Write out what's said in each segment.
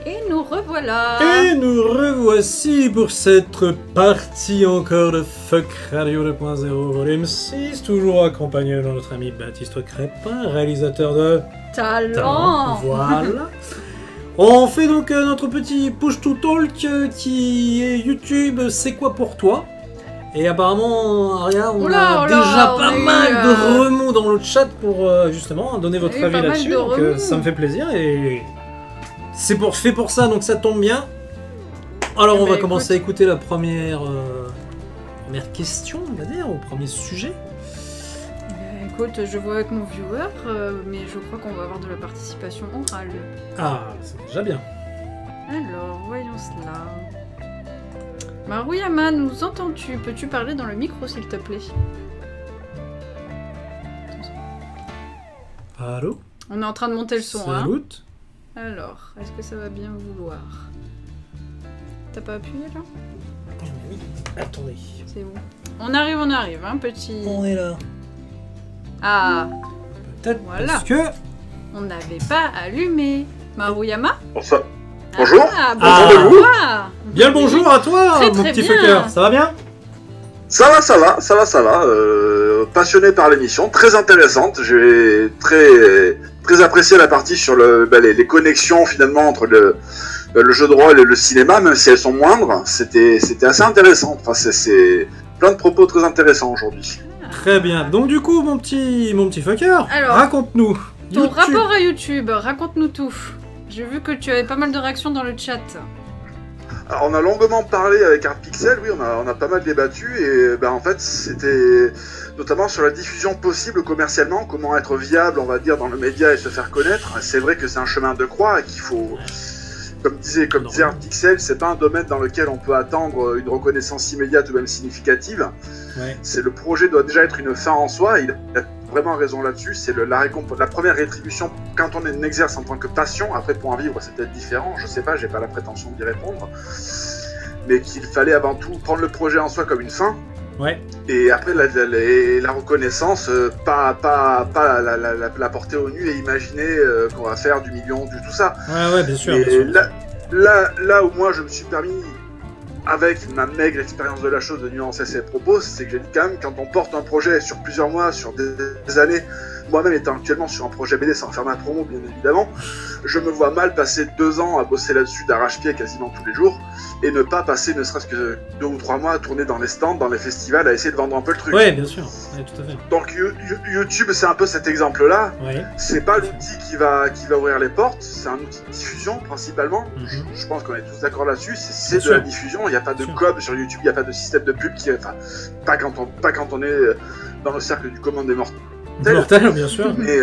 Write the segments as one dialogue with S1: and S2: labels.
S1: Et nous revoilà.
S2: Et nous revoici pour cette partie encore de Fuck Radio 2.0 volume 6, toujours accompagné de notre ami Baptiste Crépin, réalisateur de
S1: Talent.
S2: Voilà. On fait donc notre petit push to talk qui est YouTube, c'est quoi pour toi? Et apparemment, Aria, on a déjà pas mal de remous dans le chat pour justement donner votre avis là-dessus, donc ça me fait plaisir et c'est fait pour ça, donc ça tombe bien. Alors on va commencer à écouter la première question, on va dire, au premier sujet.
S1: Écoute, je vois avec mon viewer, mais je crois qu'on va avoir de la participation orale.
S2: Ah, c'est déjà bien.
S1: Alors, voyons cela. Maruyama, nous entends-tu? Peux-tu parler dans le micro, s'il te plaît?
S2: Allô?
S1: On est en train de monter le son,
S2: Salut.
S1: Hein. Alors, est-ce que ça va bien vouloir? T'as pas appuyé, là?
S2: Oui, attendez.
S1: C'est bon. On arrive, hein, petit...
S2: On est là.
S1: Ah,
S2: Peut-être
S1: voilà.
S2: parce que...
S1: On n'avait pas allumé. Maruyama?
S3: Bonjour.
S1: Ah,
S2: Ah.
S1: bonjour.
S2: Bien le bonjour à toi,
S1: Très,
S2: mon
S1: très
S2: petit
S1: bien.
S2: fucker. Ça va bien?
S3: Ça va. Passionné par l'émission, très intéressante. J'ai très apprécié la partie sur les connexions finalement entre le jeu de rôle et le cinéma, même si elles sont moindres. C'était assez intéressant. Enfin, c'est plein de propos très intéressants aujourd'hui.
S2: Très bien. Donc du coup, mon petit fucker,
S1: Alors,
S2: raconte-nous.
S1: Ton
S2: YouTube.
S1: rapport à YouTube, raconte-nous tout. J'ai vu que tu avais pas mal de réactions dans le chat.
S3: Alors, on a longuement parlé avec ArtPixel, oui, on a pas mal débattu, et en fait, c'était notamment sur la diffusion possible commercialement, comment être viable, on va dire, dans le média et se faire connaître. C'est vrai que c'est un chemin de croix et qu'il faut, comme disait ArtPixel, c'est pas un domaine dans lequel on peut attendre une reconnaissance immédiate ou même significative.
S2: Ouais.
S3: Le projet doit déjà être une fin en soi, et il a vraiment raison là-dessus. C'est la première rétribution quand on exerce en tant que passion. Après, pour en vivre, c'est peut-être différent, je sais pas, j'ai pas la prétention d'y répondre. Mais qu'il fallait avant tout prendre le projet en soi comme une fin.
S2: Ouais.
S3: Et après, la reconnaissance, pas la porter au nu et imaginer qu'on va faire du million, du tout ça.
S2: Ouais, bien sûr.
S3: Mais
S2: bien sûr.
S3: là où moi je me suis permis, avec ma maigre expérience de la chose, de nuancer ses propos, c'est que j'ai dit quand même, quand on porte un projet sur plusieurs mois, sur des années, moi-même étant actuellement sur un projet BD sans faire ma promo bien évidemment, je me vois mal passer 2 ans à bosser là-dessus d'arrache-pied quasiment tous les jours, et ne pas passer ne serait-ce que 2 ou 3 mois à tourner dans les stands, dans les festivals, à essayer de vendre un peu le truc.
S2: Ouais, bien sûr. Ouais, tout à fait.
S3: Donc YouTube, c'est un peu cet exemple-là.
S2: Ouais.
S3: C'est pas l'outil qui va ouvrir les portes, c'est un outil de diffusion principalement. Je pense qu'on est tous d'accord là-dessus. C'est de la diffusion. Il n'y a pas de com sur YouTube, il n'y a pas de système de pub qui, enfin, pas quand on est dans le cercle du commun des mortels.
S2: Mortel, bien sûr.
S3: Mais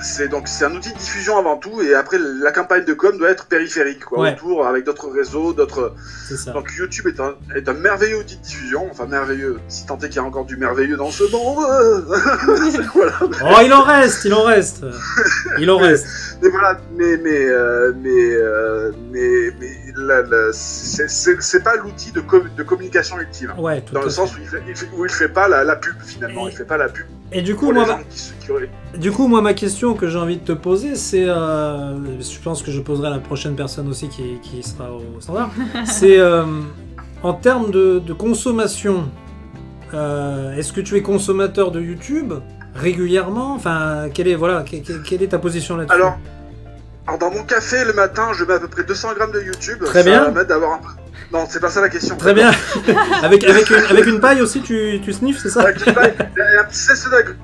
S3: c'est un outil de diffusion avant tout, et après la campagne de com doit être périphérique, quoi, autour, avec d'autres réseaux, d'autres.
S2: C'est ça.
S3: Donc YouTube est un merveilleux outil de diffusion, enfin merveilleux, si tant est qu'il y a encore du merveilleux dans ce monde. Voilà.
S2: Oh, il en reste.
S3: Mais voilà, c'est pas l'outil de communication ultime.
S2: Ouais, tout
S3: dans
S2: à
S3: le
S2: fait.
S3: sens où il fait pas la pub finalement, il fait pas la pub.
S2: Et du coup, moi, ma question que j'ai envie de te poser, c'est, je pense que je poserai à la prochaine personne aussi qui sera au standard, c'est en termes de consommation, est-ce que tu es consommateur de YouTube régulièrement? Enfin, quelle est ta position là-dessus?
S3: Alors, dans mon café le matin, je mets à peu près 200 grammes de YouTube.
S2: Très bien.
S3: Ça va d'avoir un peu... Non, c'est pas ça la question.
S2: Très bien. avec une paille aussi, tu sniffes, c'est ça?
S3: Avec une paille et un petit cesse d'agrumes.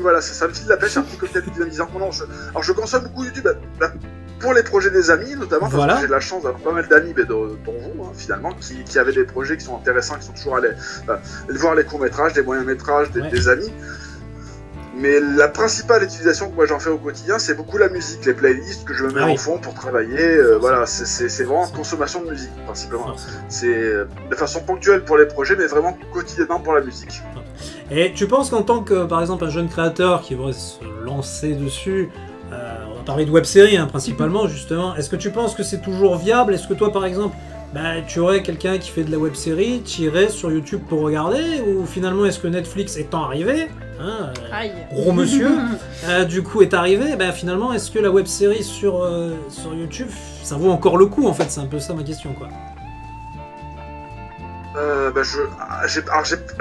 S3: Voilà, ça me file la pêche, un petit cocktail dynamisant. Alors, je consomme beaucoup YouTube pour les projets des amis, notamment parce que j'ai de la chance d'avoir pas mal d'amis, dont vous, hein, finalement, qui avaient des projets qui sont intéressants, qui sont toujours allés voir les courts-métrages, des moyens-métrages, des amis. Mais la principale utilisation que moi j'en fais au quotidien, c'est beaucoup la musique, les playlists que je me mets en fond pour travailler. Voilà, c'est vraiment consommation de musique, principalement. C'est de façon ponctuelle pour les projets, mais vraiment quotidiennement pour la musique.
S2: Et tu penses qu'en tant que, par exemple, un jeune créateur qui voudrait se lancer dessus, va parler de web-série hein, principalement justement. Est-ce que tu penses que c'est toujours viable? Est-ce que toi par exemple, tu aurais quelqu'un qui fait de la web-série, tu irais sur YouTube pour regarder? Ou finalement est-ce que Netflix étant arrivé, hein, gros monsieur, du coup est arrivé, finalement est-ce que la web-série sur YouTube, ça vaut encore le coup en fait? C'est un peu ça ma question quoi.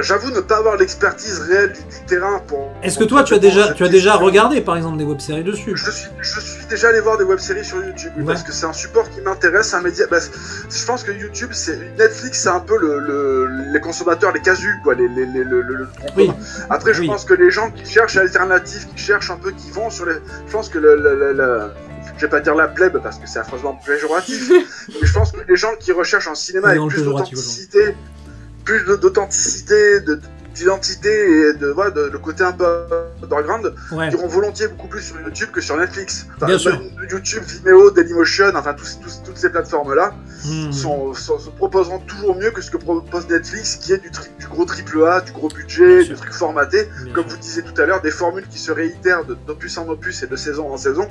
S3: J'avoue ne pas avoir l'expertise réelle du terrain pour...
S2: Est-ce que toi tu as déjà regardé par exemple des web-séries dessus?
S3: Je suis déjà allé voir des web-séries sur YouTube parce que c'est un support qui m'intéresse, un média. Je pense que YouTube, Netflix, c'est un peu les consommateurs, les casus quoi,
S2: oui.
S3: Après je pense que les gens qui cherchent l'alternative, qui cherchent un peu, qui vont sur les... Je pense que je vais pas dire la plèbe parce que c'est affreusement péjoratif, mais je pense que les gens qui recherchent en cinéma avec plus d'authenticité, d'identité et le côté un peu underground, iront volontiers beaucoup plus sur YouTube que sur Netflix.
S2: Bien sûr.
S3: YouTube, Vimeo, Dailymotion, enfin toutes ces plateformes-là se proposeront toujours mieux que ce que propose Netflix, qui est du gros AAA, du gros budget, du truc formaté, comme vous disiez tout à l'heure, des formules qui se réitèrent d'opus en opus et de saison en saison.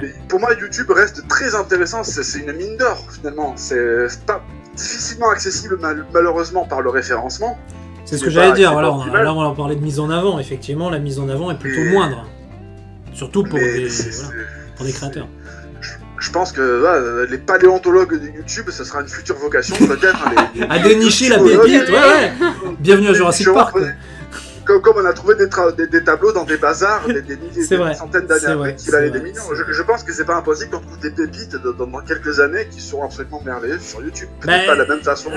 S3: Mais pour moi, YouTube reste très intéressant, c'est une mine d'or finalement. C'est pas difficilement accessible malheureusement par le référencement.
S2: C'est ce que j'allais dire, là on va parler de mise en avant, effectivement la mise en avant est plutôt moindre. Surtout pour des créateurs.
S3: Je pense que les paléontologues de YouTube, ça sera une future vocation peut-être.
S2: À dénicher la pépite, bienvenue à Jurassic Park.
S3: Comme on a trouvé des tableaux dans des bazars, des milliers, des centaines d'années après, qui valaient des millions. Je pense que c'est pas impossible qu'on trouve des pépites dans quelques années qui seront absolument merveilleuses sur YouTube. Peut-être pas de la même façon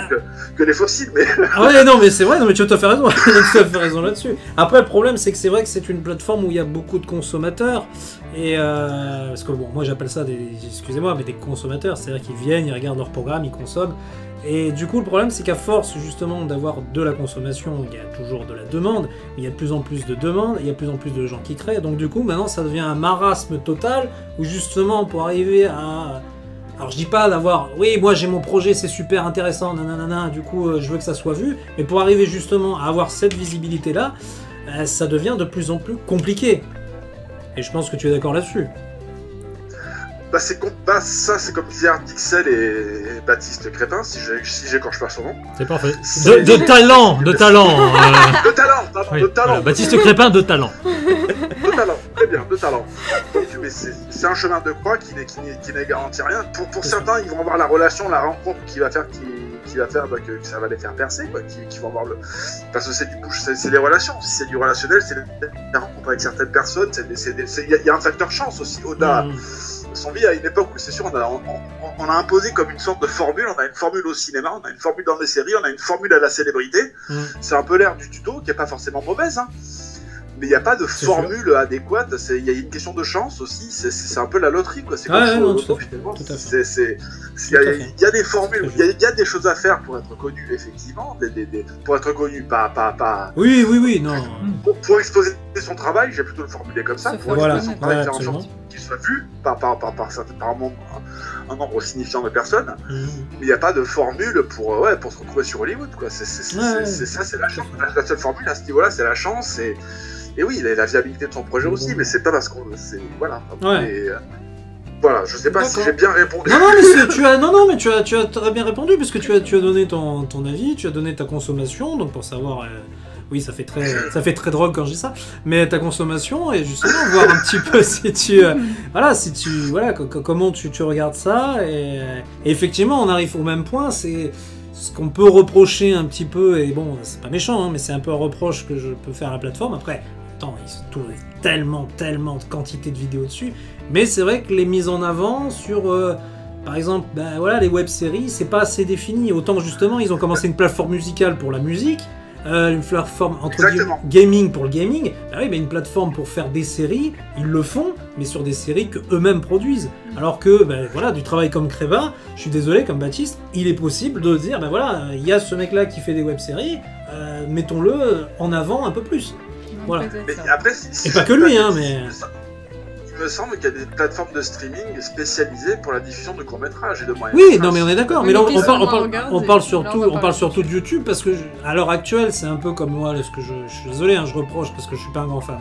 S3: que les fossiles, mais...
S2: non mais c'est vrai, mais tu as tout à fait raison. Tu as fait raison là-dessus. Après le problème c'est que c'est vrai que c'est une plateforme où il y a beaucoup de consommateurs. Et parce que bon, moi j'appelle ça excusez-moi, mais des consommateurs, c'est-à-dire qu'ils viennent, ils regardent leur programme, ils consomment. Et du coup, le problème, c'est qu'à force justement d'avoir de la consommation, il y a toujours de la demande, mais il y a de plus en plus de demandes, il y a de plus en plus de gens qui créent. Donc du coup, maintenant, ça devient un marasme total où justement, pour arriver à... Alors je dis pas d'avoir... Oui, moi j'ai mon projet, c'est super intéressant, nanana, du coup, je veux que ça soit vu. Mais pour arriver justement à avoir cette visibilité-là, ça devient de plus en plus compliqué. Et je pense que tu es d'accord là-dessus.
S3: Ça, c'est comme disaient Dixel et Baptiste Crépin, si j'écorche pas son nom.
S4: C'est parfait. De talent.
S3: De talent.
S4: Baptiste Crépin, de talent.
S3: De talent, très bien, de talent. Mais c'est un chemin de croix qui n'est garanti rien. Pour certains, ils vont avoir la relation, la rencontre qui va faire que ça va les faire percer, quoi. Qui vont avoir parce que c'est du coup, c'est les relations. Si c'est du relationnel, c'est la rencontre avec certaines personnes. Il y a un facteur chance aussi. Au-delà. Son vie à une époque où c'est sûr on a imposé comme une sorte de formule, on a une formule au cinéma, on a une formule dans les séries, on a une formule à la célébrité. C'est un peu l'ère du tuto qui est pas forcément mauvaise, hein. Mais il n'y a pas de formule adéquate, il y a une question de chance aussi, c'est un peu la loterie quoi. C'est finalement. Il y a des formules, il y a des choses à faire pour être connu effectivement, pour être connu pas.
S2: Oui, non.
S3: Pour exposer son travail, j'ai plutôt le formulé comme ça, pour exposer son travail, faire en sorte qu'il soit vu par un nombre signifiant de personnes. Mais il n'y a pas de formule pour se retrouver sur Hollywood quoi. C'est ça, c'est la chance. La seule formule à ce niveau-là, c'est la chance et oui, il a la viabilité de son projet aussi, mais c'est pas parce qu'on... Voilà. Voilà, je sais pas si j'ai bien répondu.
S2: Mais tu as très bien répondu, parce que tu as donné ton avis, tu as donné ta consommation, donc pour savoir... oui, ça fait très drogue quand je dis ça, mais ta consommation, et justement voir un petit peu si tu... comment tu regardes ça, et effectivement, on arrive au même point, c'est... Ce qu'on peut reprocher un petit peu, et bon, c'est pas méchant, hein, mais c'est un peu un reproche que je peux faire à la plateforme. Après, ils se trouvent tellement de quantité de vidéos dessus. Mais c'est vrai que les mises en avant sur, par exemple, les web-séries, c'est pas assez défini. Autant justement, ils ont commencé une plateforme musicale pour la musique, une plateforme entre gaming pour le gaming. Une plateforme pour faire des séries, ils le font, mais sur des séries que eux-mêmes produisent. Alors que, du travail comme Crépin, je suis désolé, comme Baptiste, il est possible de dire, il y a ce mec-là qui fait des web-séries, mettons-le en avant un peu plus. Voilà.
S3: Mais après,
S2: et pas que lui, hein, mais...
S3: il me semble qu'il y a des plateformes de streaming spécialisées pour la diffusion de courts-métrages et de moyens.
S2: Oui, non mais on est d'accord, mais là on parle
S1: surtout
S2: surtout de YouTube parce que à l'heure actuelle, c'est un peu comme moi, ce que je suis désolé, hein, je reproche parce que je suis pas un grand fan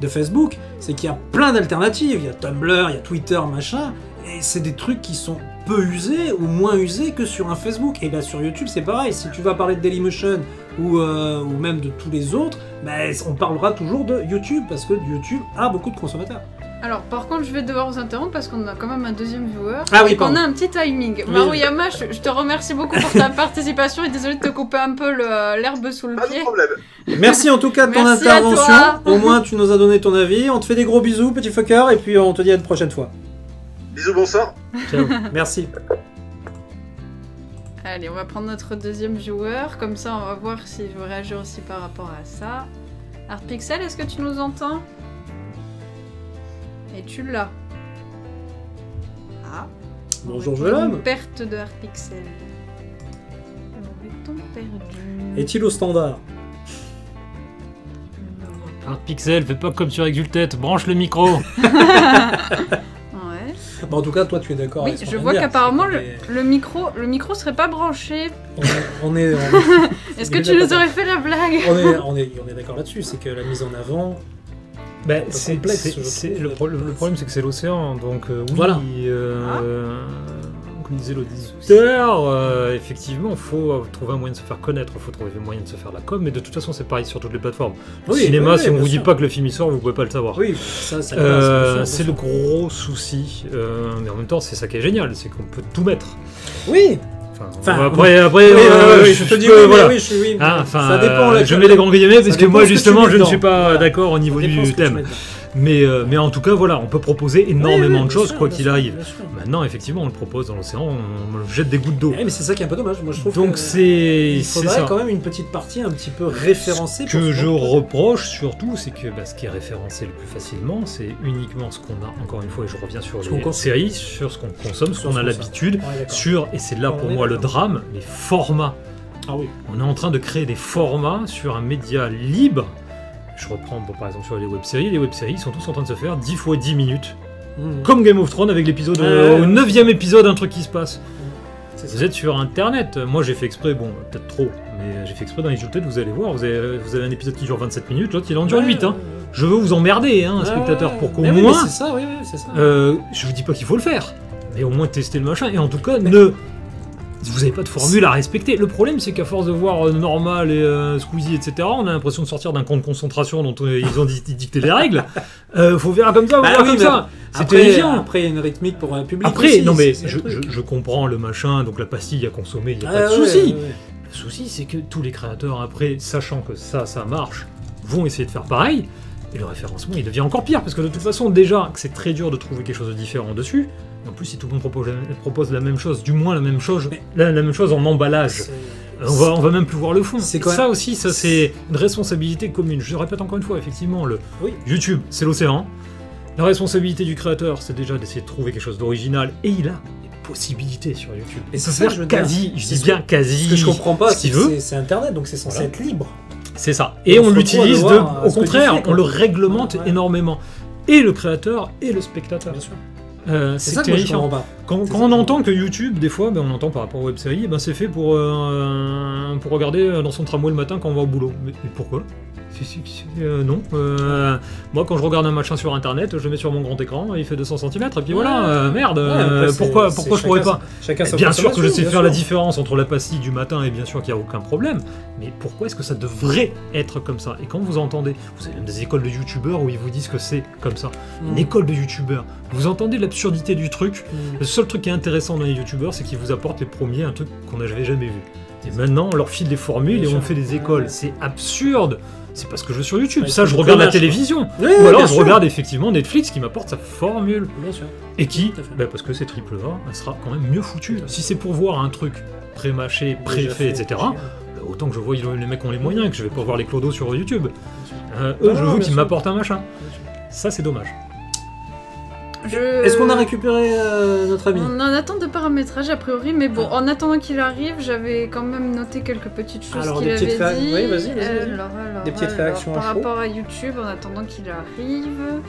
S2: de Facebook, c'est qu'il y a plein d'alternatives, il y a Tumblr, il y a Twitter, machin, et c'est des trucs qui sont peu usés ou moins usés que sur un Facebook. Et bien sur YouTube c'est pareil, si tu vas parler de Dailymotion ou même de tous les autres, ben, on parlera toujours de YouTube parce que YouTube a beaucoup de consommateurs.
S1: Alors, par contre, je vais devoir vous interrompre parce qu'on a quand même un deuxième viewer.
S2: Ah oui,
S1: et qu'on a un petit timing. Oui. Maruyama, je te remercie beaucoup pour ta participation et désolé de te couper un peu l'herbe sous le pied.
S3: Pas de problème.
S2: Merci en tout cas de ton intervention. Au moins, tu nous as donné ton avis. On te fait des gros bisous, petit fucker, et puis on te dit à une prochaine fois.
S3: Bisous, bonsoir.
S2: Ciao. Merci.
S1: Allez, on va prendre notre deuxième viewer. Comme ça, on va voir s'il veut réagir aussi par rapport à ça. Artpixel, est-ce que tu nous entends ? Et tu l'as. Ah.
S2: Bonjour jeune homme.
S1: Une perte de Artpixel. Aurait-on perdu ?
S2: Est-il au standard ?
S4: Artpixel, fais pas comme sur Exultet, branche le micro.
S1: Ouais.
S2: Bon, en tout cas, toi, tu es d'accord
S1: oui,
S2: avec ce qu'on
S1: je
S2: vient
S1: vois
S2: de dire.
S1: qu'apparemment le micro serait pas branché.
S2: On est
S1: Est-ce que tu nous aurais fait la blague ?
S2: on est d'accord là-dessus, c'est que la mise en avant.
S4: Ben,
S2: le
S4: problème, c'est que c'est l'océan, donc oui,
S2: voilà.
S4: Comme disait l'auditeur, effectivement, il faut trouver un moyen de se faire connaître, il faut trouver un moyen de se faire la com, mais de toute façon, c'est pareil sur toutes les plateformes. Le cinéma, si on vous dit pas que le film y sort, vous pouvez pas le savoir.
S2: Oui, ça c'est
S4: le gros souci, mais en même temps, c'est ça qui est génial, c'est qu'on peut tout mettre.
S2: Oui.
S4: Après,
S2: je te dis
S4: voilà.
S2: oui, oui.
S4: Ça dépend. Je mets les grands guillemets parce que moi, justement, je ne suis pas d'accord au niveau du thème. Mais en tout cas, voilà, on peut proposer énormément de choses, quoi qu'il arrive. Maintenant, effectivement, on le propose dans l'océan, on jette des gouttes d'eau.
S2: Mais c'est ça qui est un peu dommage, moi je trouve.
S4: Donc il
S2: faudrait quand même une petite partie un petit peu référencée.
S4: Ce que je reproche surtout, c'est que ce qui est référencé le plus facilement, c'est uniquement ce qu'on a, encore une fois, et je reviens sur les séries, sur ce qu'on consomme, ce qu'on a l'habitude, et c'est là pour moi le drame, les formats.
S2: Ah oui.
S4: On est en train de créer des formats sur un média libre. Je reprends par exemple sur les web-séries. Les web-séries sont tous en train de se faire 10 fois 10 minutes. Comme Game of Thrones avec l'épisode au 9e épisode, un truc qui se passe. Vous êtes sur internet. Moi j'ai fait exprès, bon, peut-être trop, mais j'ai fait exprès dans les Exultet, vous allez voir, vous avez un épisode qui dure 27 minutes, l'autre il en dure 8. Je veux vous emmerder, spectateur, pour qu'au moins.
S2: C'est ça, oui, c'est ça.
S4: Je vous dis pas qu'il faut le faire, mais au moins tester le machin, et en tout cas, vous n'avez pas de formule à respecter. Le problème, c'est qu'à force de voir Normal et Squeezie, etc., on a l'impression de sortir d'un camp de concentration dont ils ont dicté les règles. Faut faire comme ça, comme ça. C'est terrifiant.
S2: Après, il y a une rythmique pour un public.
S4: Après,
S2: aussi,
S4: non mais je comprends le machin, donc la pastille à consommer, il n'y a pas de souci. Le souci, c'est que tous les créateurs, après, sachant que ça marche, vont essayer de faire pareil. Et le référencement, il devient encore pire, parce que de toute façon, déjà, que c'est très dur de trouver quelque chose de différent dessus. En plus, si tout le monde propose la même chose, du moins la même chose en emballage, on va même plus voir le fond. Ça aussi, c'est une responsabilité commune. Je le répète encore une fois, effectivement, YouTube, c'est l'océan. La responsabilité du créateur, c'est déjà d'essayer de trouver quelque chose d'original, et il a des possibilités sur YouTube.
S2: Et c'est ça, je
S4: dis bien quasi.
S2: Ce que je comprends pas, c'est Internet, donc c'est censé être libre.
S4: C'est ça. Et on l'utilise au contraire, on le réglemente énormément. Et le créateur et le spectateur.
S2: Bien sûr.
S4: C'est terrifiant. Quand on entend que YouTube, des fois, on entend par rapport aux web-séries, c'est fait pour regarder dans son tramway le matin quand on va au boulot. Mais pourquoi ? Non. Moi, quand je regarde un machin sur internet, je le mets sur mon grand écran, il fait 200 cm, et puis voilà, merde, pourquoi je pourrais pas ? Bien sûr que je sais faire la différence entre la pastille du matin et bien sûr qu'il n'y a aucun problème, mais pourquoi est-ce que ça devrait être comme ça ? Et quand vous entendez, vous avez même des écoles de youtubeurs où ils vous disent que c'est comme ça. Une école de youtubeurs, vous entendez l'absurdité du truc, le seul truc qui est intéressant dans les youtubeurs, c'est qu'ils vous apportent les premiers un truc qu'on n'avait jamais vu. Et maintenant, on leur file des formules et on fait des écoles. C'est absurde. C'est parce que je vais sur YouTube. Ça, je regarde la télévision. Ou alors, je regarde effectivement Netflix qui m'apporte sa formule.
S2: Bien sûr.
S4: Et qui, parce que c'est AAA, elle sera quand même mieux foutue. Si c'est pour voir un truc pré-mâché, pré-fait, etc., autant que je vois les mecs ont les moyens, que je vais pas voir les clodos sur YouTube. Je veux qu'ils m'apportent un machin. Ça, c'est dommage.
S2: Est-ce qu'on a récupéré notre ami ?
S1: On en attend de paramétrage a priori, mais bon, en attendant qu'il arrive, j'avais quand même noté quelques petites choses qu'il avait dit.
S2: Oui, vas-y. Des petites réactions
S1: par rapport à YouTube, en attendant qu'il arrive.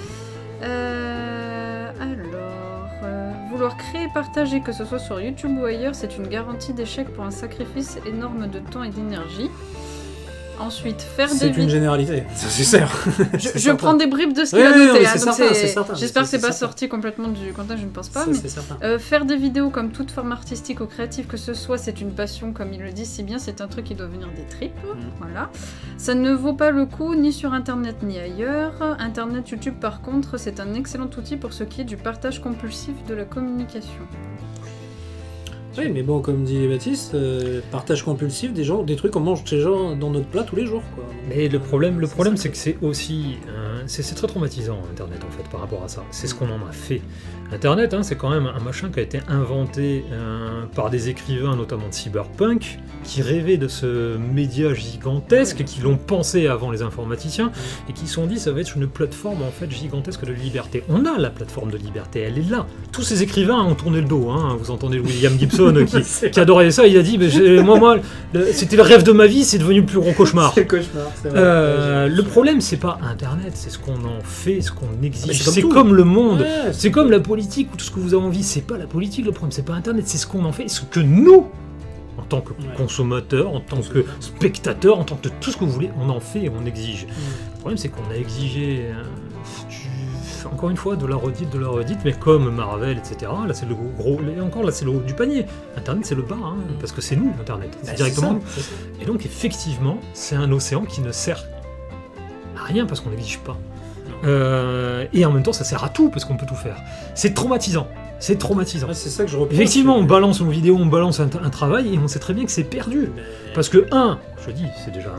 S1: Vouloir créer et partager, que ce soit sur YouTube ou ailleurs, c'est une garantie d'échec pour un sacrifice énorme de temps et d'énergie. Ensuite, faire des...
S2: C'est une généralité, ça c'est certain.
S1: Je prends des bribes de ce qu'il a noté.
S2: J'espère
S1: que c'est pas sorti complètement du contexte, je ne pense pas.
S2: Mais
S1: faire des vidéos comme toute forme artistique ou créative que ce soit, c'est une passion, comme il le dit si bien, c'est un truc qui doit venir des tripes. Voilà. Ça ne vaut pas le coup ni sur Internet ni ailleurs. Internet, YouTube par contre, c'est un excellent outil pour ce qui est du partage compulsif de la communication.
S2: Oui, mais bon, comme dit Baptiste, partage compulsif, des trucs qu'on mange chez gens dans notre plat tous les jours, quoi.
S4: Mais le problème c'est que c'est aussi... c'est très traumatisant, Internet, en fait, par rapport à ça. C'est ce qu'on en a fait. Internet, c'est quand même un machin qui a été inventé par des écrivains, notamment de cyberpunk, qui rêvaient de ce média gigantesque, qui l'ont pensé avant les informaticiens, et qui se sont dit ça va être une plateforme en fait gigantesque de liberté. On a la plateforme de liberté, elle est là. Tous ces écrivains ont tourné le dos. Vous entendez William Gibson qui adorait ça, il a dit moi c'était le rêve de ma vie, c'est devenu le plus gros cauchemar.
S2: C'est le cauchemar, c'est vrai.
S4: Le problème c'est pas Internet, c'est ce qu'on en fait, ce qu'on exige. C'est comme le monde, c'est comme la politique ou tout ce que vous avez envie. C'est pas la politique le problème, c'est pas Internet, c'est ce qu'on en fait, ce que nous, en tant que consommateur, en tant que spectateur, en tant que tout ce que vous voulez, on en fait et on exige. Le problème c'est qu'on a exigé encore une fois de la redite, mais comme Marvel, etc. Là c'est le gros, et encore là c'est le haut du panier. Internet c'est le bas, parce que c'est nous Internet, c'est directement nous. Et donc effectivement c'est un océan qui ne sert à rien parce qu'on n'exige pas. Et en même temps ça sert à tout parce qu'on peut tout faire. C'est traumatisant. C'est traumatisant.
S2: C'est ça que je reproche.
S4: Effectivement, on balance nos vidéos, on balance un travail et on sait très bien que c'est perdu. Parce que, je dis, c'est déjà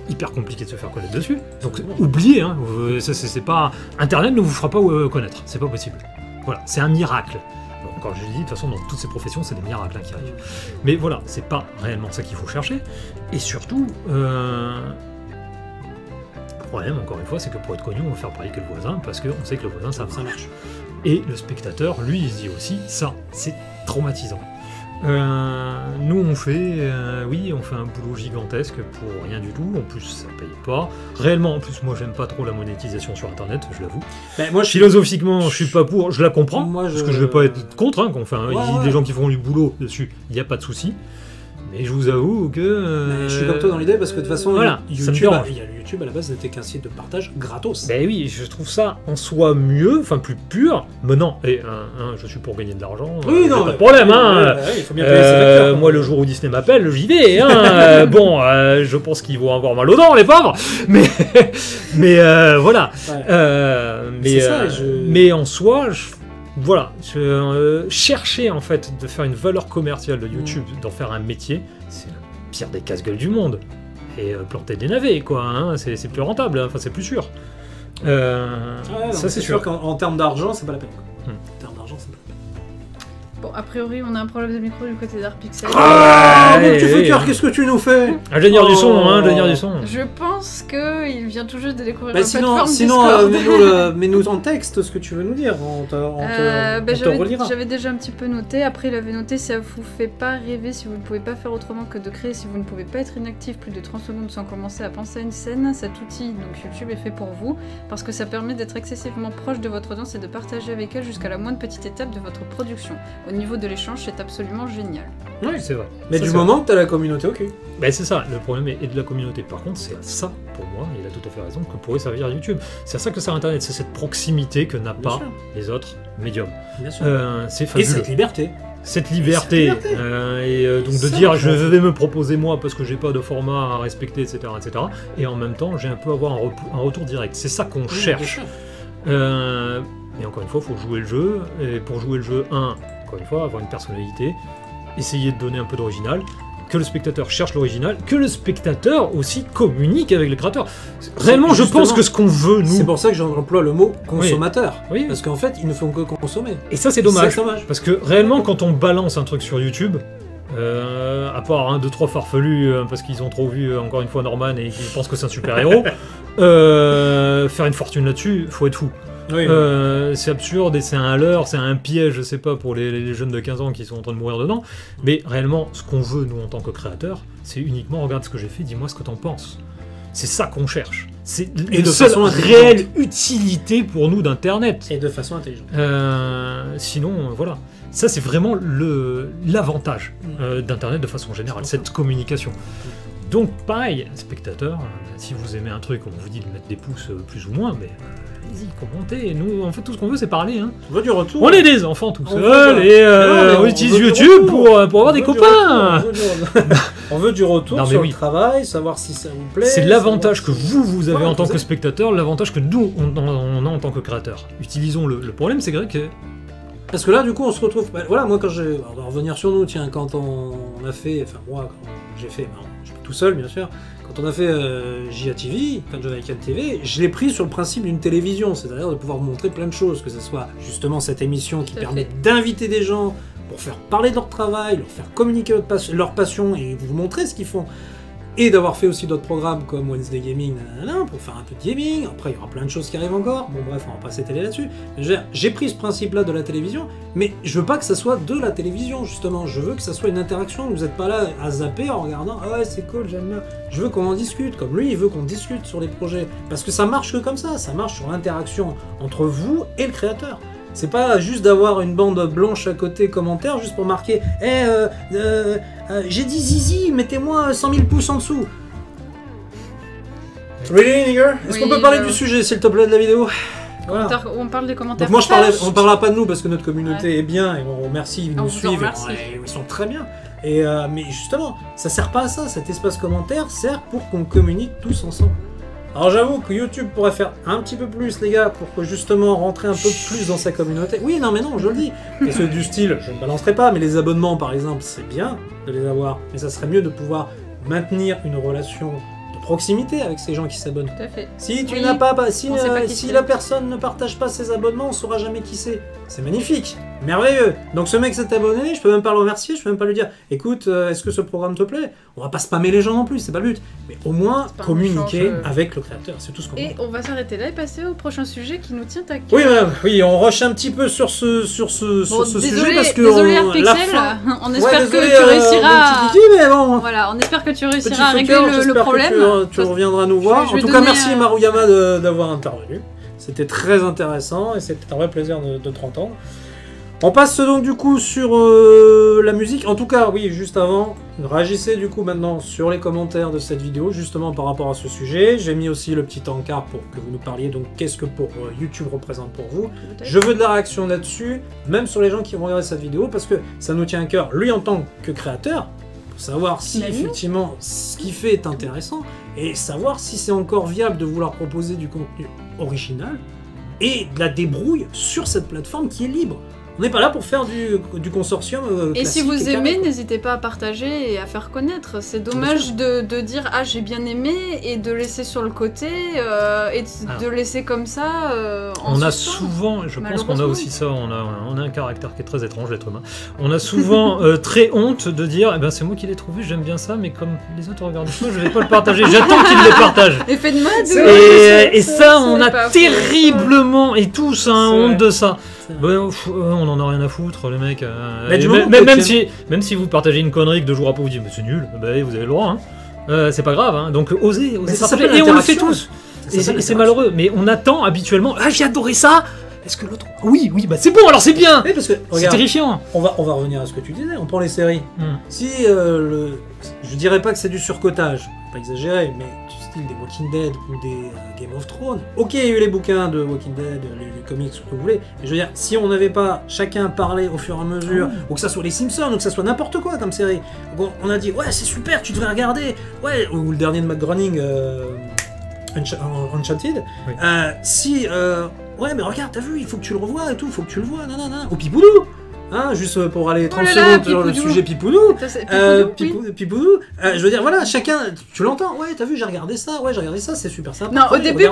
S4: hyper compliqué de se faire connaître dessus. Donc, oubliez, c'est pas... Internet ne vous fera pas connaître, c'est pas possible. Voilà, c'est un miracle. Bon, quand je dis, de toute façon, dans toutes ces professions, c'est des miracles qui arrivent. Mais voilà, c'est pas réellement ça qu'il faut chercher. Et surtout, le problème, encore une fois, c'est que pour être connu, on va faire pareil que le voisin, parce qu'on sait que le voisin, ça marche. Et le spectateur, lui, il se dit aussi, ça, c'est traumatisant. Nous, on fait un boulot gigantesque pour rien du tout. En plus, ça paye pas. Réellement, en plus, moi, j'aime pas trop la monétisation sur Internet, je l'avoue.
S2: Moi,
S4: philosophiquement, je suis pas pour. Je la comprends, parce que je vais pas être contre. Il y a des gens qui font du boulot dessus, il n'y a pas de souci. Mais je vous avoue que...
S2: je suis comme toi dans l'idée parce que de toute façon,
S4: voilà,
S2: YouTube à la base n'était qu'un site de partage gratos.
S4: Ben oui, je trouve ça en soi mieux, plus pur. Mais non, je suis pour gagner de l'argent.
S2: Oui, non,
S4: pas de problème.
S2: Il faut bien payer ses factures.
S4: Moi, le jour où Disney m'appelle, j'y vais. Je pense qu'ils vont avoir mal aux dents, les pauvres. Mais voilà. Mais en soi, chercher en fait de faire une valeur commerciale de YouTube, d'en faire un métier, c'est la pire des casse-gueules du monde. Et planter des navets, quoi, c'est plus rentable, c'est plus sûr.
S2: Ça c'est sûr qu'en termes d'argent, c'est pas la peine. En termes d'argent, c'est pas la peine.
S1: Bon, a priori, on a un problème de micro du côté d'Artpixel.
S2: Qu'est-ce que tu nous fais?
S4: Ingénieur du son, ingénieur du son.
S1: Je pense qu'il vient tout juste de découvrir la plateforme
S2: Discord. Mets-nous en texte ce que tu veux nous dire. On te relira.
S1: J'avais déjà un petit peu noté. Après, il avait noté si ça vous fait pas rêver, si vous ne pouvez pas faire autrement que de créer, si vous ne pouvez pas être inactif plus de 30 secondes sans commencer à penser à une scène, cet outil, donc YouTube, est fait pour vous parce que ça permet d'être excessivement proche de votre audience et de partager avec elle jusqu'à la moindre petite étape de votre production. Au niveau de l'échange, c'est absolument génial.
S4: Oui, c'est vrai.
S2: Mais ça, du moment que tu as la communauté, ok.
S4: Ben c'est ça, le problème est de la communauté. Par contre, c'est à ça, pour moi, il a tout à fait raison, que pourrait servir YouTube. C'est à ça que sert Internet, c'est cette proximité que n'a pas les autres médiums.
S2: Bien sûr.
S4: C'est fabuleux.
S2: Et cette liberté.
S4: Donc de dire je vais me proposer moi parce que j'ai pas de format à respecter, etc. Et en même temps, j'ai un peu avoir un retour direct. C'est ça qu'on cherche. Et encore une fois, il faut jouer le jeu. Et pour jouer le jeu, encore une fois, avoir une personnalité, essayer de donner un peu d'original, que le spectateur cherche l'original, que le spectateur aussi communique avec le créateur. Réellement, je pense que ce qu'on veut, nous...
S2: C'est pour ça que j'emploie le mot consommateur. Oui. Parce qu'en fait, ils ne font que consommer.
S4: Et ça, c'est dommage. Parce que réellement, quand on balance un truc sur YouTube, à part 2-3 farfelus, parce qu'ils ont trop vu, encore une fois, Norman, et qu'ils pensent que c'est un super-héros, faire une fortune là-dessus, faut être fou. Oui. C'est absurde et c'est un leurre, c'est un piège, je sais pas, pour les jeunes de 15 ans qui sont en train de mourir dedans. Mais réellement, ce qu'on veut, nous, en tant que créateurs, c'est uniquement, regarde ce que j'ai fait, dis-moi ce que t'en penses. C'est ça qu'on cherche. C'est la seule réelle utilité pour nous d'Internet.
S2: Et de façon intelligente.
S4: Sinon, voilà. Ça, c'est vraiment l'avantage d'Internet de façon générale, cette communication. Donc, pareil, spectateurs, si vous aimez un truc, on vous dit de mettre des pouces plus ou moins, mais allez-y, commentez. Nous, en fait, tout ce qu'on veut, c'est parler. Hein.
S2: On veut du retour.
S4: On est des enfants tout seuls et on utilise YouTube pour avoir des copains.
S2: On veut du retour sur le travail, savoir si ça vous plaît.
S4: C'est l'avantage que vous avez en tant que spectateur, l'avantage que nous, on a en tant que créateur. Utilisons-le. Le problème, c'est que...
S2: Parce que là, du coup, on se retrouve... Voilà, moi, quand j'ai... On va revenir sur nous, tiens, quand on a fait... Enfin, moi, quand j'ai fait... je suis pas tout seul, bien sûr. Quand on a fait JATV, Pan Jamaican TV, je l'ai pris sur le principe d'une télévision, c'est-à-dire de pouvoir montrer plein de choses, que ce soit justement cette émission qui permet d'inviter des gens pour faire parler de leur travail, leur faire communiquer leur passion et vous montrer ce qu'ils font. Et d'avoir fait aussi d'autres programmes comme Wednesday Gaming, pour faire un peu de gaming. Après, il y aura plein de choses qui arrivent encore. Bon, bref, on va pas s'étaler là-dessus. J'ai pris ce principe-là de la télévision, mais je veux pas que ça soit de la télévision, justement. Je veux que ça soit une interaction. Vous n'êtes pas là à zapper en regardant « Ah ouais, c'est cool, j'aime bien ». Je veux qu'on en discute, comme lui, il veut qu'on discute sur les projets. Parce que ça marche que comme ça marche sur l'interaction entre vous et le créateur. C'est pas juste d'avoir une bande blanche à côté commentaire juste pour marquer « j'ai dit zizi, mettez-moi 100 000 pouces en dessous ». Really, nigger? Est-ce qu'on peut parler du sujet, s'il te plaît, de la vidéo?
S1: Voilà. On parle des commentaires.
S2: Donc moi, on parlera pas de nous parce que notre communauté est bien et on remercie, ils nous suivent, ils sont très bien. Mais justement, ça sert pas à ça. Cet espace commentaire sert pour qu'on communique tous ensemble. Alors j'avoue que YouTube pourrait faire un petit peu plus, les gars, pour que justement rentrer un peu plus dans sa communauté. Oui, non, mais non, je le dis. Et ceux du style, je ne balancerai pas, mais les abonnements, par exemple, c'est bien de les avoir. Mais ça serait mieux de pouvoir maintenir une relation de proximité avec ces gens qui s'abonnent.
S1: Tout à fait.
S2: Si tu n'as pas, si la personne ne partage pas ses abonnements, on ne saura jamais qui c'est. C'est magnifique, merveilleux. Donc ce mec s'est abonné, je peux même pas le remercier, je peux même pas lui dire « Écoute, est-ce que ce programme te plaît ?» On va pas spammer les gens non plus, c'est pas le but. Mais au moins communiquer avec le créateur, c'est tout ce qu'on veut.
S1: Et on va s'arrêter là et passer au prochain sujet qui nous tient à cœur.
S2: Oui, madame, oui, on rush un petit peu sur ce sujet parce que
S1: désolé Arpixel, on espère que tu réussiras.
S2: Mais bon.
S1: Voilà, on espère que tu réussiras à régler le problème.
S2: Tu reviendras nous voir. En tout cas, merci Maruyama d'avoir intervenu. C'était très intéressant et c'était un vrai plaisir de te entendre. On passe donc du coup sur la musique. En tout cas, oui, juste avant, réagissez du coup maintenant sur les commentaires de cette vidéo, justement par rapport à ce sujet. J'ai mis aussi le petit encart pour que vous nous parliez, donc qu'est-ce que pour YouTube représente pour vous. Je veux de la réaction là-dessus, même sur les gens qui vont regarder cette vidéo, parce que ça nous tient à cœur, lui en tant que créateur, pour savoir si effectivement ce qu'il fait est intéressant, et savoir si c'est encore viable de vouloir proposer du contenu original, et de la débrouille sur cette plateforme qui est libre. On n'est pas là pour faire du consortium
S1: et si vous aimez, n'hésitez pas à partager et à faire connaître. C'est dommage de dire « Ah, j'ai bien aimé » et de laisser sur le côté et de laisser comme ça
S4: on a souvent, je pense qu'on a aussi ça, on a un caractère qui est très étrange, l'être humain. On a souvent très honte de dire eh ben, « C'est moi qui l'ai trouvé, j'aime bien ça, mais comme les autres regardent ça, je vais pas le partager, j'attends qu'ils le partagent. »
S1: Effet de mode.
S4: Et ça, on a terriblement, et tous, honte de ça. Ben, on en a rien à foutre, les mecs. Même si vous partagez une connerie que 2 jours après vous dites mais c'est nul, ben, vous avez le droit. Hein. C'est pas grave. Hein. Donc osez partager. Et on le fait tous. Et c'est malheureux. Mais on attend habituellement. Ah, j'ai adoré ça. Est-ce que l'autre. Oui, bah c'est bon, alors c'est bien. C'est terrifiant.
S2: On va revenir à ce que tu disais. On prend les séries. Si je dirais pas que c'est du surcotage, pas exagéré, mais style des Walking Dead ou des Game of Thrones. Ok, il y a eu les bouquins de Walking Dead, les comics, ce que vous voulez. Mais je veux dire, si on n'avait pas chacun parlé au fur et à mesure, ou que ça soit les Simpsons, ou que ça soit n'importe quoi comme série, on a dit ouais c'est super, tu devrais regarder. Ouais, ou le dernier de Matt Groening, Uncharted. Oui. Ouais mais regarde, t'as vu, il faut que tu le revoies et tout, il faut que tu le vois, nanana. Ou Pipoudou. Hein, juste pour aller 30 secondes sur le sujet Pipoudou. Pipoudou. Je veux dire, voilà, chacun, tu l'entends. Ouais, t'as vu, j'ai regardé ça. Ouais, j'ai regardé ça, c'est super sympa.
S1: Non, au début,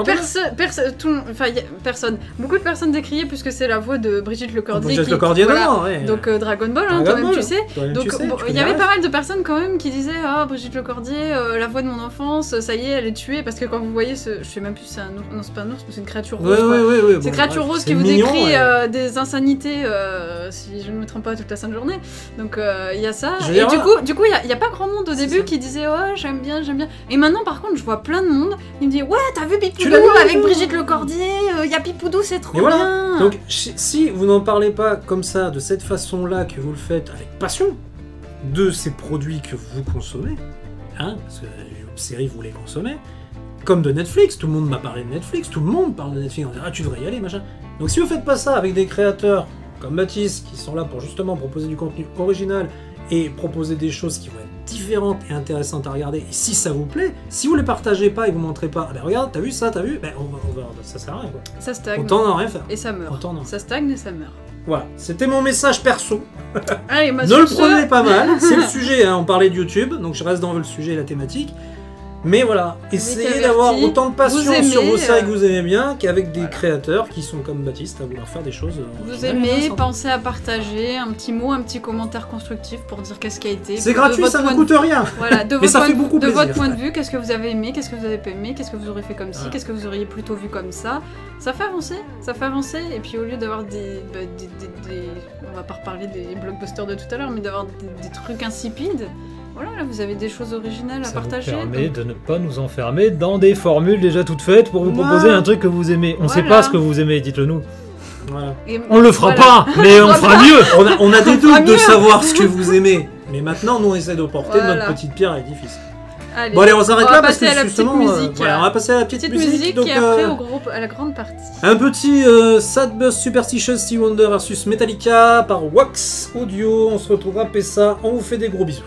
S1: personne. Beaucoup de personnes décriaient puisque c'est la voix de Brigitte Lecordier.
S2: Brigitte Lecordier, voilà, ouais.
S1: Donc Dragon Ball, hein, toi-même, tu sais. Donc il y avait pas mal de personnes quand même qui disaient ah, Brigitte Lecordier, la voix de mon enfance, ça y est, elle est tuée. Parce que quand vous voyez je sais même plus si c'est un ours. Non, c'est pas un ours, mais c'est une créature rose.
S2: Ouais.
S1: C'est une créature rose qui vous décrit des insanités, si je ne me trompe pas toute la sainte journée. Donc il y a ça.
S2: Je veux
S1: Et
S2: dire,
S1: du coup, il y a pas grand monde au
S2: C'est
S1: début
S2: ça.
S1: qui disait oh j'aime bien. Et maintenant par contre, je vois plein de monde. Il me dit ouais t'as vu Pipoudou
S2: l'as vu,
S1: avec Brigitte Lecordier. Il y a Pipoudou, c'est trop
S2: Et voilà.
S1: bien.
S2: Donc si vous n'en parlez pas comme ça, de cette façon-là, que vous le faites avec passion, de ces produits que vous consommez, hein, parce que les séries vous les consommez, comme de Netflix, tout le monde m'a parlé de Netflix, tout le monde parle de Netflix, on dit ah tu devrais y aller, machin. Donc si vous faites pas ça avec des créateurs comme Baptiste, qui sont là pour justement proposer du contenu original et proposer des choses qui vont être différentes et intéressantes à regarder, et si ça vous plaît, si vous les partagez pas et vous montrez pas, ah ben regarde, t'as vu ça, t'as vu, ben on va, ça sert à rien quoi.
S1: Ça stagne.
S2: Autant n'en rien faire.
S1: Et ça meurt.
S2: Autant non.
S1: Ça stagne et ça meurt.
S2: Voilà, c'était mon message perso.
S1: Allez, moi,
S2: Ne le prenez pas mal, c'est le sujet, hein, on parlait de YouTube, donc je reste dans le sujet et la thématique. Mais voilà, essayez d'avoir autant de passion sur vos séries que vous aimez bien qu'avec des créateurs qui sont comme Baptiste à vouloir faire des choses.
S1: Vous aimez, pensez à partager un petit mot, un petit commentaire constructif pour dire qu'est-ce qui a été.
S2: C'est gratuit, ça ne coûte rien.
S1: Voilà,
S2: mais ça fait beaucoup plaisir.
S1: De votre point de vue, qu'est-ce que vous avez aimé, qu'est-ce que vous avez pas aimé, qu'est-ce que vous aurez fait comme ci, qu'est-ce que vous auriez plutôt vu comme ça. Ça fait avancer, et puis au lieu d'avoir on va pas reparler des blockbusters de tout à l'heure, mais d'avoir des trucs insipides. Voilà, là vous avez des choses originales à partager.
S4: Ça vous permet de ne pas nous enfermer dans des formules déjà toutes faites pour vous proposer un truc que vous aimez. On sait pas ce que vous aimez, dites-le nous.
S2: Voilà.
S4: On le fera pas, mais on fera mieux.
S2: On a des doutes de savoir ce que vous aimez. Mais maintenant, nous on essaie de porter notre petite pierre à l'édifice.
S1: Allez,
S2: bon allez, on s'arrête là parce que justement,
S1: musique,
S2: voilà, on va passer à la petite musique.
S1: Donc, et après à la grande partie.
S2: Un petit Sad Buzz Superstitious Stevie Wonder versus Metallica par Wax Audio. On se retrouvera, Pessa. On vous fait des gros bisous.